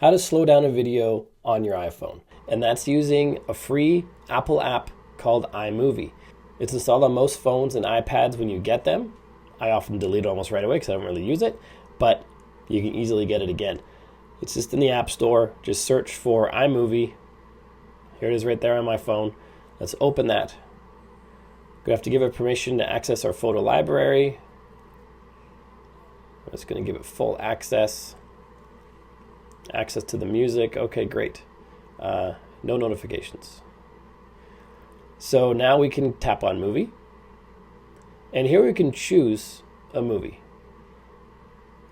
how to slow down a video on your iPhone. And that's using a free Apple app called iMovie. It's installed on most phones and iPads when you get them. I often delete it almost right away because I don't really use it, but you can easily get it again. It's just in the App Store. Just search for iMovie. Here it is right there on my phone. Let's open that. We have to give it permission to access our photo library. I'm just going to give it full access. Access to the music. Okay, great. No notifications. So now we can tap on movie. And here we can choose a movie.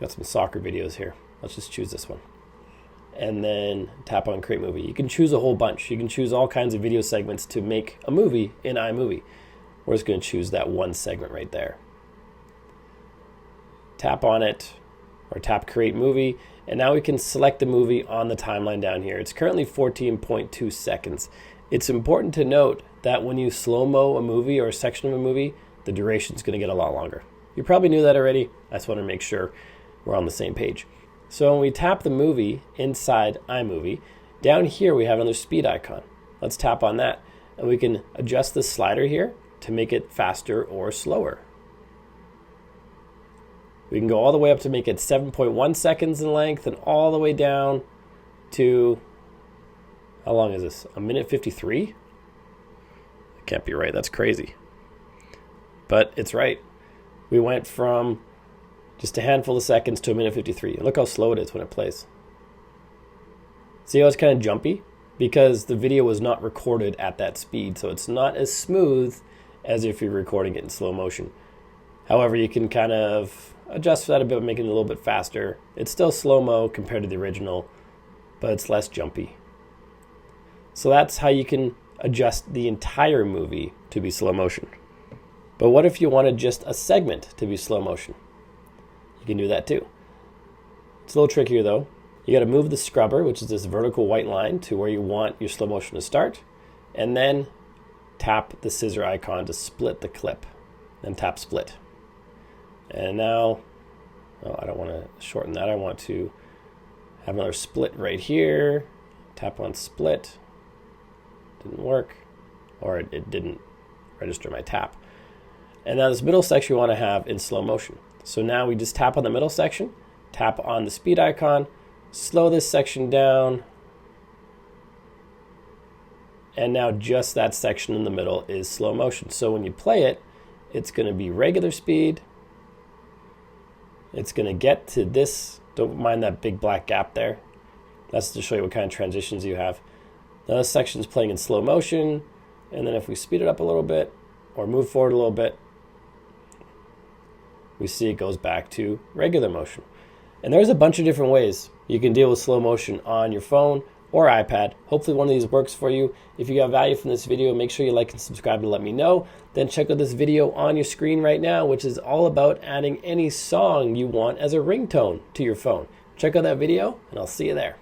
Got some soccer videos here. Let's just choose this one. And then tap on create movie. You can choose a whole bunch. You can choose all kinds of video segments to make a movie in iMovie. We're just going to choose that one segment right there. Tap on it or tap create movie. And now we can select the movie on the timeline down here. It's currently 14.2 seconds. It's important to note that when you slow-mo a movie or a section of a movie, the duration is going to get a lot longer. You probably knew that already. I just want to make sure we're on the same page. So when we tap the movie inside iMovie, down here we have another speed icon. Let's tap on that. And we can adjust the slider here to make it faster or slower. We can go all the way up to make it 7.1 seconds in length and all the way down to, how long is this? 1:53? That can't be right. That's crazy. But it's right. We went from just a handful of seconds to 1:53. Look how slow it is when it plays. See how it's kind of jumpy? Because the video was not recorded at that speed, so it's not as smooth as if you're recording it in slow motion. However, you can kind of adjust that a bit, make it a little bit faster. It's still slow-mo compared to the original, but it's less jumpy. So that's how you can adjust the entire movie to be slow motion. But what if you wanted just a segment to be slow motion? You can do that too. It's a little trickier though. You got to move the scrubber, which is this vertical white line, to where you want your slow motion to start, and then tap the scissor icon to split the clip. Then tap split. And now, oh, I don't want to shorten that. I want to have another split right here. Tap on split. Didn't work, or it didn't register my tap. And now this middle section we want to have in slow motion. So now we just tap on the middle section, tap on the speed icon, slow this section down, and now just that section in the middle is slow motion. So when you play it, it's going to be regular speed. It's going to get to this. Don't mind that big black gap there. That's to show you what kind of transitions you have. Now this section is playing in slow motion, and then if we speed it up a little bit or move forward a little bit, we see it goes back to regular motion. And there's a bunch of different ways you can deal with slow motion on your phone or iPad. Hopefully one of these works for you. If you got value from this video, make sure you like and subscribe to let me know. Then check out this video on your screen right now, which is all about adding any song you want as a ringtone to your phone. Check out that video, and I'll see you there.